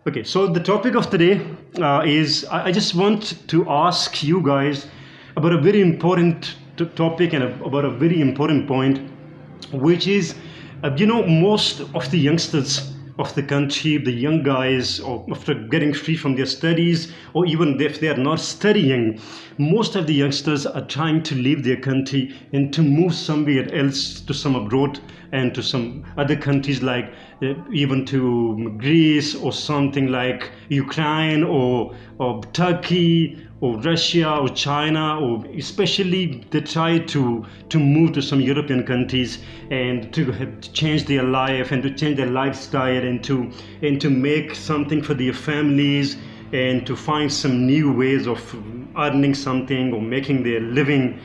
Okay, so the topic of today is I just want to ask you guys about a very important topic and about a very important point, which is, most of the youngsters of the country, the young guys, or after getting free from their studies, or even if they are not studying, most of the youngsters are trying to leave their country and to move somewhere else, to some abroad and to some other countries, like even to Greece or something like Ukraine or Turkey or Russia or China, or especially they try to move to some European countries and to change their life and to change their lifestyle and to make something for their families and to find some new ways of earning something or making their living.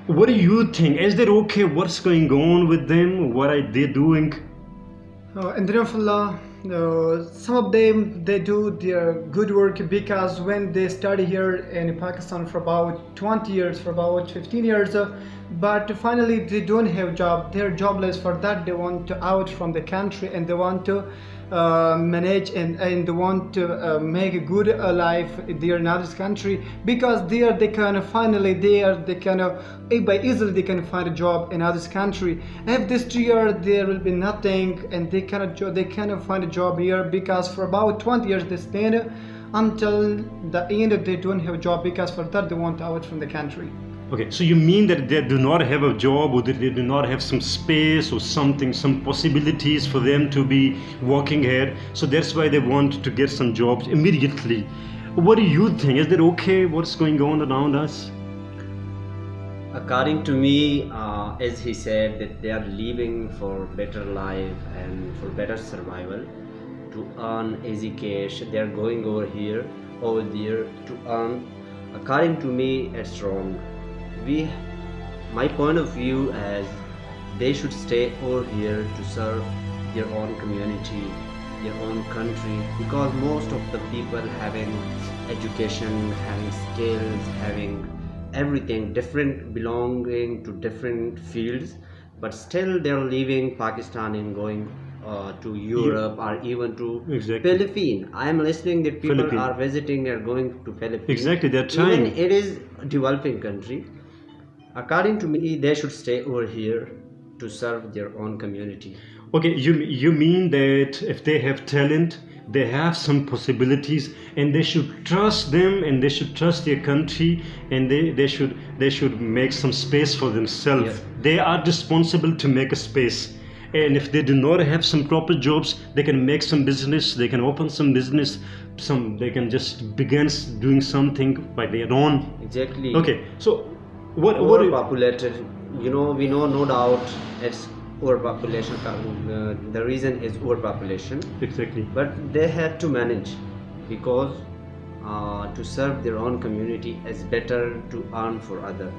What do you think? Is that okay? What's going on with them? What are they doing? In the name of Allah, some of them they do their good work because when they study here in Pakistan for about 20 years, for about 15 years, but finally they don't have job. They're jobless. For that they want to out from the country and they want to manage and they want to make a good life there in this country, because there they can finally they can by easily they can find a job in this country. If this year there will be nothing and they cannot find a job here because for about 20 years they spend until the end they don't have a job, because for that they want out from the country. Okay, so you mean that they do not have a job, or that they do not have some space or something, some possibilities for them to be working here, so that's why they want to get some jobs immediately. What do you think? Is that okay? What's going on around us? According to me, as he said, that they are leaving for better life and for better survival, to earn easy cash. They are going over there to earn. According to me, it's wrong. My point of view is they should stay over here to serve their own community, their own country, because most of the people having education, having skills, having everything different, belonging to different fields, but still they're leaving Pakistan and going to Europe or even to Exactly. Philippines. I am listening that people Philippines. are visiting and going to Philippines. Exactly, they're Even trying. it is a developing country. According to me, they should stay over here to serve their own community. Okay, you mean that if they have talent, they have some possibilities, and they should trust them, and they should trust their country, and they should make some space for themselves. Yeah. They are responsible to make a space. And if they do not have some proper jobs, they can make some business, they can open some business, they can just begin doing something by their own. Exactly. Okay, so what Overpopulated, we know no doubt it's overpopulation. The reason is overpopulation, exactly? but they have to manage, because to serve their own community is better to earn for other,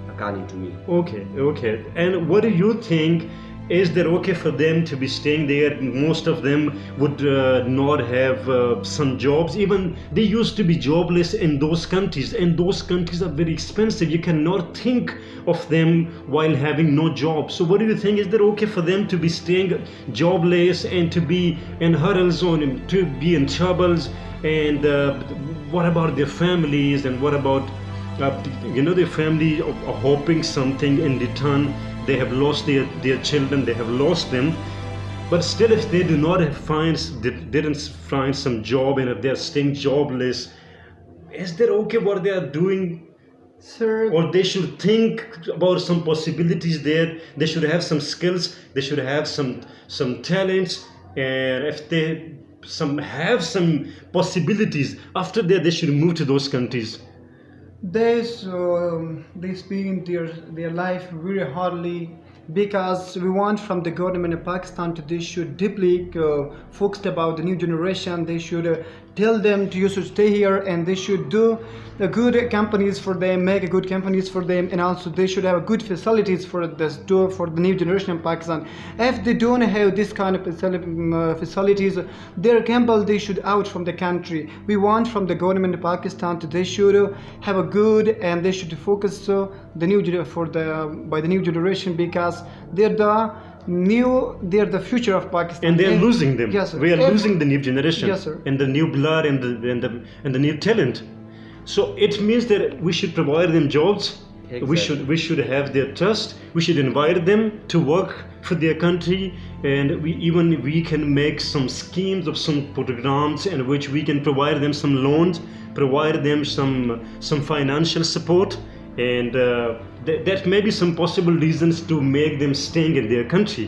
according to me. Okay. And what do you think? Is that okay for them to be staying there? Most of them would not have some jobs. Even they used to be jobless in those countries, and those countries are very expensive. You cannot think of them while having no job. So what do you think? Is that okay for them to be staying jobless and to be in hurdles, on to be in troubles? And what about their families? And what about their family are hoping something in return? They have lost their children, they have lost them, but still if they didn't find some job, and if they're staying jobless, is that okay what they are doing? Sir, Or they should think about some possibilities there. They should have some skills, they should have some talents, and if they have some possibilities, after that they should move to those countries. they spend their life very hardly, because we want from the government of Pakistan to they should deeply focused about the new generation. They should tell them to you should stay here, and they should do good companies for them, make good companies for them, and also they should have good facilities for for the new generation in Pakistan. If they don't have this kind of facilities, their gamble they should out from the country. We want from the government of Pakistan to they should have a good, and they should focus the new by the new generation, because they're the they're the future of Pakistan. And they're losing them. Yes, sir. We are losing the new generation. Yes, sir. And the new blood and the new talent. So it means that we should provide them jobs. Exactly. We should have their trust. We should invite them to work for their country, and we can make some schemes of some programs in which we can provide them some loans, provide them some financial support, and that may be some possible reasons to make them staying in their country.